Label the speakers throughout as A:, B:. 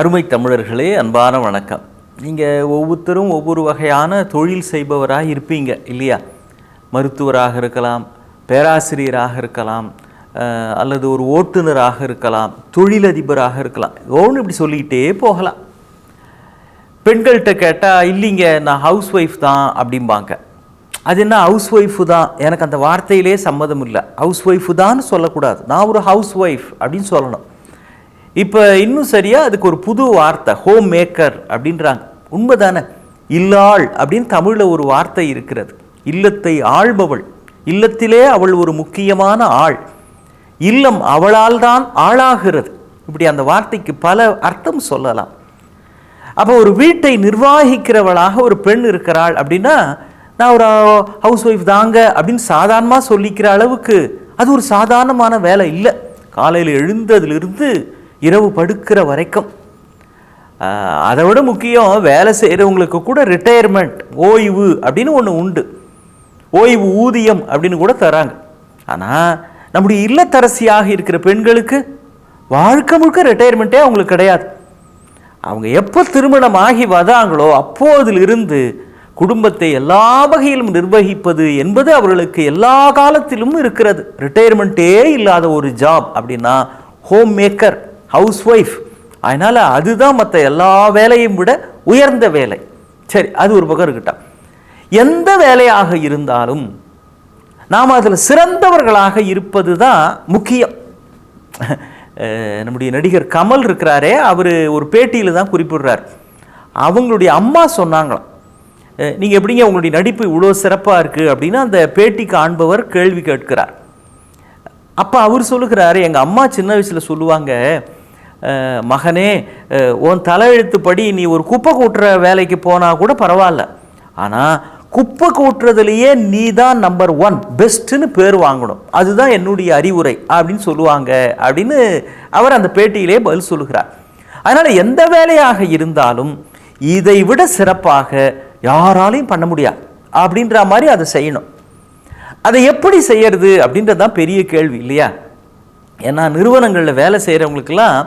A: அருமை தமிழர்களே, அன்பான வணக்கம். நீங்கள் ஒவ்வொருத்தரும் ஒவ்வொரு வகையான தொழில் செய்பவராக இருப்பீங்க இல்லையா? மருத்துவராக இருக்கலாம், பேராசிரியராக இருக்கலாம், அல்லது ஒரு ஓட்டுநராக இருக்கலாம், தொழிலதிபராக இருக்கலாம். ஒன்று இப்படி சொல்லிக்கிட்டே போகலாம். பெண்கள்கிட்ட கேட்டால் இல்லைங்க நான் ஹவுஸ் ஒய்ஃப் தான் அப்படிம்பாங்க. அது என்ன ஹவுஸ் ஒய்ஃபு தான்? எனக்கு அந்த வார்த்தையிலே சம்மதம் இல்லை. ஹவுஸ் ஒய்ஃபு தான் சொல்லக்கூடாது, நான் ஒரு ஹவுஸ் ஒய்ஃப் அப்படின்னு சொல்லணும். இப்போ இன்னும் சரியாக அதுக்கு ஒரு புது வார்த்தை ஹோம் மேக்கர் அப்படின்றாங்க. உண்மைதானே? இல்லாள் அப்படின்னு தமிழில் ஒரு வார்த்தை இருக்கிறது. இல்லத்தை ஆள்பவள், இல்லத்திலே அவள் ஒரு முக்கியமான ஆள், இல்லம் அவளால் தான் ஆளாகிறது. இப்படி அந்த வார்த்தைக்கு பல அர்த்தம் சொல்லலாம். அப்போ ஒரு வீட்டை நிர்வாகிக்கிறவளாக ஒரு பெண் இருக்கிறாள் அப்படின்னா நான் ஒரு ஹவுஸ் ஒய்ஃப் தாங்க அப்படின்னு சாதாரணமாக சொல்லிக்கிற அளவுக்கு அது ஒரு சாதாரணமான வேலை இல்லை. காலையில் எழுந்ததிலிருந்து இரவு படுக்கிற வரைக்கும். அதை விட முக்கியம், வேலை செய்கிறவங்களுக்கு கூட ரிட்டையர்மெண்ட், ஓய்வு அப்படின்னு ஒன்று உண்டு. ஓய்வு ஊதியம் அப்படின்னு கூட தராங்க. ஆனால் நம்முடைய இல்லத்தரசியாக இருக்கிற பெண்களுக்கு வாழ்க்கை முழுக்க ரிட்டையர்மெண்ட்டே அவங்களுக்கு கிடையாது. அவங்க எப்போ திருமணம் ஆகி வந்தாங்களோ அப்போதிலிருந்து குடும்பத்தை எல்லா வகையிலும் நிர்வகிப்பது என்பது அவர்களுக்கு எல்லா காலத்திலும் இருக்கிறது. ரிட்டையர்மெண்ட்டே இல்லாத ஒரு ஜாப் அப்படின்னா ஹோம் மேக்கர், ஹவுஸ் ஒய்ஃப். அதனால் அதுதான் மற்ற எல்லா வேலையும் விட உயர்ந்த வேலை. சரி, அது ஒரு பக்கம் இருக்கட்டும். எந்த வேலையாக இருந்தாலும் நாம் அதில் சிறந்தவர்களாக இருப்பது தான் முக்கியம். நம்முடைய நடிகர் கமல் இருக்கிறாரே, அவர் ஒரு பேட்டியில் தான் குறிப்பிடுறார். அவங்களுடைய அம்மா சொன்னாங்களாம், நீங்கள் எப்படிங்க உங்களுடைய நடிப்பு இவ்வளோ சிறப்பாக இருக்குது அப்படின்னு அந்த பேட்டி காண்பவர் கேள்வி கேட்கிறார். அப்போ அவர் சொல்லுகிறார், எங்கள் அம்மா சின்ன வயசில் சொல்லுவாங்க, மகனே உன் தலையெழுத்துப்படி நீ ஒரு குப்பை கூட்டுற வேலைக்கு போனால் கூட பரவாயில்ல, ஆனால் குப்பை கூட்டுறதுலையே நீ தான் நம்பர் 1 பெஸ்ட்டுன்னு பேர் வாங்கணும், அதுதான் என்னுடைய அறிவுரை அப்படின்னு சொல்லுவாங்க அப்படின்னு அவர் அந்த பேட்டியிலே பதில் சொல்லுகிறார். அதனால் எந்த வேலையாக இருந்தாலும் இதை விட சிறப்பாக யாராலையும் பண்ண முடியாது அப்படின்ற மாதிரி அதை செய்யணும். அதை எப்படி செய்யறது அப்படின்றது தான் பெரிய கேள்வி இல்லையா? ஏன்னா நிறுவனங்களில் வேலை செய்கிறவங்களுக்கெல்லாம்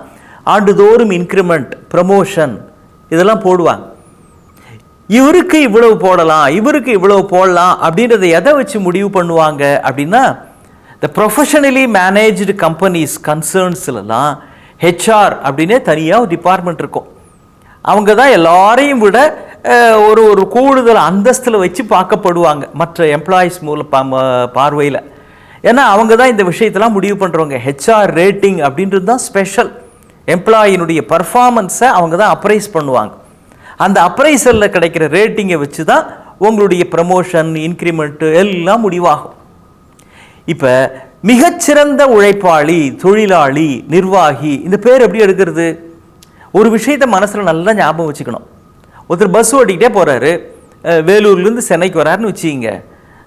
A: ஆண்டுதோறும் இன்க்ரிமெண்ட், ப்ரமோஷன் இதெல்லாம் போடுவாங்க. இவருக்கு இவ்வளவு போடலாம், இவருக்கு இவ்வளவு போடலாம் அப்படின்றத எதை வச்சு முடிவு பண்ணுவாங்க அப்படின்னா, த ப்ரொஃபஷனலி மேனேஜ்டு கம்பெனிஸ் கன்சர்ன்ஸ்லாம் ஹெச்ஆர் அப்படின்னே தனியாக ஒரு டிபார்ட்மெண்ட் இருக்கும். அவங்க தான் எல்லாரையும் விட ஒரு கூடுதல் அந்தஸ்தில் வச்சு பார்க்கப்படுவாங்க மற்ற எம்ப்ளாயீஸ் பார்வையில். ஏன்னா அவங்க தான் இந்த விஷயத்தெல்லாம் முடிவு பண்ணுறவங்க. ஹெச்ஆர் ரேட்டிங் அப்படின்றது தான் ஸ்பெஷல். எம்ப்ளாயினுடைய பர்ஃபார்மன்ஸை அவங்க தான் அப்ரைஸ் பண்ணுவாங்க. அந்த அப்ரைசலில் கிடைக்கிற ரேட்டிங்கை வச்சு தான் உங்களுடைய ப்ரமோஷன், இன்க்ரிமெண்ட்டு எல்லாம் முடிவாகும். இப்போ மிகச்சிறந்த உழைப்பாளி, தொழிலாளி, நிர்வாகி, இந்த பேர் எப்படி எடுக்கிறது? ஒரு விஷயத்தை மனசில் நல்லா ஞாபகம் வச்சுக்கணும். ஒருத்தர் பஸ் ஓட்டிக்கிட்டே போகிறாரு, வேலூர்லேருந்து சென்னைக்கு வராருன்னு வச்சுக்கிங்க.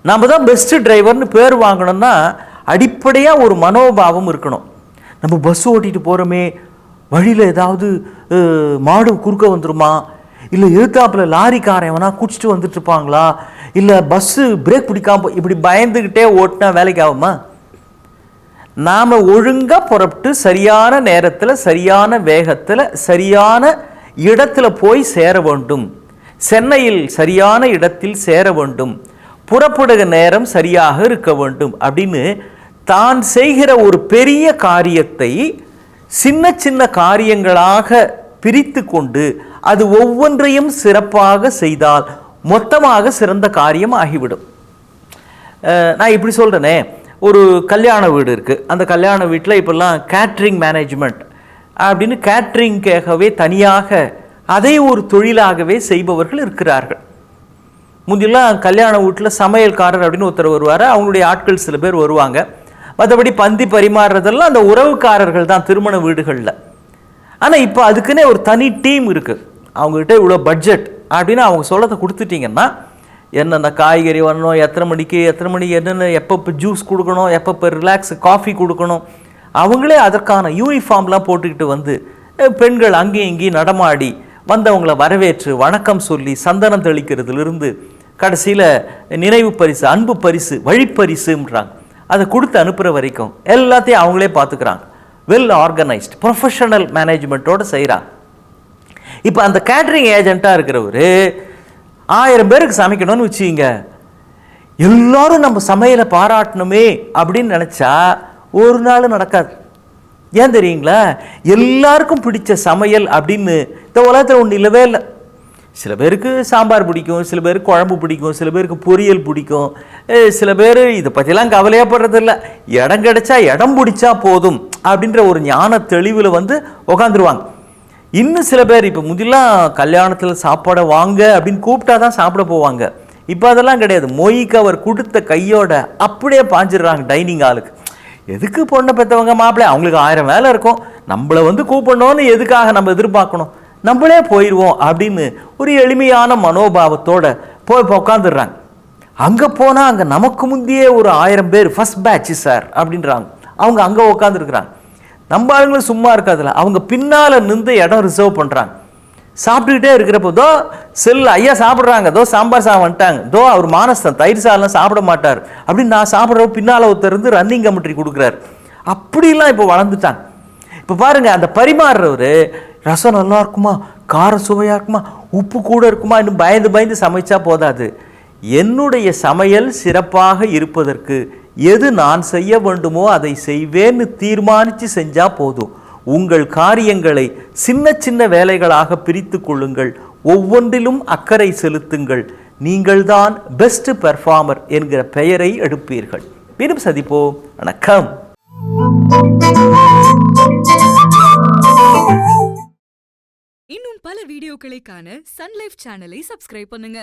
A: நம்ம தான் பெஸ்ட்டு டிரைவர்னு பேர் வாங்கணும்னா அடிப்படையாக ஒரு மனோபாவம் இருக்கணும். நம்ம பஸ் ஓட்டிகிட்டு போகிறோமே, வழியில் ஏதாவது மாடு குறுக்க வந்துருமா, இல்லை எதிர்த்தாப்பில் லாரிக்காரன் வேணா குடிச்சிட்டு வந்துட்டு இருப்பாங்களா, இல்லை பஸ்ஸு பிரேக் பிடிக்காம இப்படி பயந்துக்கிட்டே ஓட்டினா வேலைக்கு ஆகுமா? நாம் ஒழுங்காக புறப்பட்டு சரியான நேரத்தில், சரியான வேகத்தில், சரியான இடத்துல போய் சேர வேண்டும். சென்னையில் சரியான இடத்தில் சேர வேண்டும், புறப்படுகிற நேரம் சரியாக இருக்க வேண்டும் அப்படின்னு தான் செய்கிற ஒரு பெரிய காரியத்தை சின்ன சின்ன காரியங்களாக பிரித்து கொண்டு அது ஒவ்வொன்றையும் சிறப்பாக செய்தால் மொத்தமாக சிறந்த காரியம் ஆகிவிடும். நான் இப்படி சொல்கிறேனே, ஒரு கல்யாண வீடு இருக்குது. அந்த கல்யாண வீட்டில் இப்போல்லாம் கேட்ரிங் மேனேஜ்மெண்ட் அப்படின்னு கேட்ரிங்காகவே தனியாக அதை ஒரு தொழிலாகவே செய்பவர்கள் இருக்கிறார்கள். முன்னெல்லாம் கல்யாண வீட்டில் சமையல்காரர் அப்படின்னு ஒருத்தர் வருவார், அவங்களுடைய ஆட்கள் சில பேர் வருவாங்க. மற்றபடி பந்தி பரிமாறுறதெல்லாம் அந்த உறவுக்காரர்கள் தான் திருமண வீடுகளில். ஆனால் இப்போ அதுக்குன்னே ஒரு தனி டீம் இருக்குது. அவங்ககிட்ட இவ்வளோ பட்ஜெட் அப்படின்னு அவங்க சொல்லத்தை கொடுத்துட்டிங்கன்னா, என்னென்ன காய்கறி வரணும், எத்தனை மணிக்கு என்னென்ன, எப்பப்போ ஜூஸ் கொடுக்கணும், எப்பப்போ ரிலாக்ஸ் காஃபி கொடுக்கணும், அவங்களே அதற்கான யூனிஃபார்ம்லாம் போட்டுக்கிட்டு வந்து பெண்கள் அங்கேயும் இங்கேயும் நடமாடி வந்தவங்களை வரவேற்று வணக்கம் சொல்லி சந்தனம் தெளிக்கிறதுலேருந்து கடைசியில் நினைவு பரிசு, அன்பு பரிசு, வழிப்பரிசுன்றாங்க, அதை கொடுத்து அனுப்புகிற வரைக்கும் எல்லாத்தையும் அவங்களே பார்த்துக்கிறாங்க. வெல் ஆர்கனைஸ்டு ப்ரொஃபஷனல் மேனேஜ்மெண்ட்டோடு செய்கிறாங்க. இப்போ அந்த கேட்ரிங் ஏஜென்ட்டாக இருக்கிறவர் 1000 பேருக்கு சமைக்கணும்னு வச்சுக்கிங்க, எல்லாரும் நம்ம சமையலை பாராட்டணுமே அப்படின்னு நினச்சா ஒரு நாள் நடக்காது. ஏன் தெரியுங்களா? எல்லாருக்கும் பிடிச்ச சமையல் அப்படின்னு இந்த உலகத்தில் ஒன்று இல்லவே இல்லை. சில பேருக்கு சாம்பார் பிடிக்கும், சில பேருக்கு குழம்பு பிடிக்கும், சில பேருக்கு பொரியல் பிடிக்கும், சில பேர் இதை பற்றிலாம் கவலையப்படுறதில்ல. இடம் கிடைச்சா இடம் பிடிச்சா போதும் அப்படின்ற ஒரு ஞான தெளிவில் வந்து உக்காந்துருவாங்க. இன்னும் சில பேர் இப்போ முந்திலாம் கல்யாணத்தில் சாப்பாடை வாங்க அப்படின்னு கூப்பிட்டா தான் சாப்பிட போவாங்க. இப்போ அதெல்லாம் கிடையாது. மொய்க்கு அவர் கொடுத்த கையோட அப்படியே பாஞ்சிடுறாங்க டைனிங் ஹாலுக்கு. எதுக்கு பொண்ணை பெற்றவங்க மாப்பிள்ளை, அவங்களுக்கு 1000 வேலை இருக்கும், நம்மளை வந்து கூப்பிடணும்னு எதுக்காக நம்ம எதிர்பார்க்கணும், நம்மளே போயிடுவோம் அப்படின்னு ஒரு எளிமையான மனோபாவத்தோட போய் உட்காந்துடுறாங்க. அங்கே போனால் அங்கே நமக்கு முந்தையே ஒரு 1000 பேர் ஃபர்ஸ்ட் பேட்ச் சார் அப்படின்றாங்க. அவங்க அங்கே உட்காந்துருக்குறாங்க. நம்ம ஆளுங்களும் சும்மா இருக்காதுல, அவங்க பின்னால் நின்று இடம் ரிசர்வ் பண்ணுறாங்க. சாப்பிட்டுக்கிட்டே இருக்கிறப்போ தோ செல் ஐயா சாப்பிட்றாங்க, தோ சாம்பார் சாதம் வந்துட்டாங்க, தோ அவர் மானஸ்தன் தயிர் சாதம்லாம் சாப்பிட மாட்டார் அப்படின்னு நான் சாப்பிட்றப்ப பின்னால் ஒருத்தர் இருந்து ரன்னிங் கமெண்ட்ரி கொடுக்குறாரு. அப்படிலாம் இப்போ வளர்ந்துட்டாங்க. இப்போ பாருங்கள், அந்த பரிமாறுறவர் ரசம் நல்லா இருக்குமா, காரம் சுவையாக இருக்குமா, உப்பு கூட இருக்குமா, இன்னும் பயந்து பயந்து சமைச்சா போதாது. என்னுடைய சமையல் சிறப்பாக இருப்பதற்கு எது நான் செய்ய வேண்டுமோ அதை செய்வேன்னு தீர்மானித்து செஞ்சால் போதும். உங்கள் காரியங்களை சின்ன சின்ன வேலைகளாக பிரித்து கொள்ளுங்கள், ஒவ்வொன்றிலும் அக்கறை செலுத்துங்கள், நீங்கள்தான் பெஸ்ட் பெர்ஃபார்மர் என்கிற பெயரை எடுப்பீர்கள். மீண்டும் சந்திப்போம். வணக்கம்.
B: இன்னும் பல வீடியோக்களை காண சன் லைஃப் சேனலை சப்ஸ்கிரைப் பண்ணுங்க.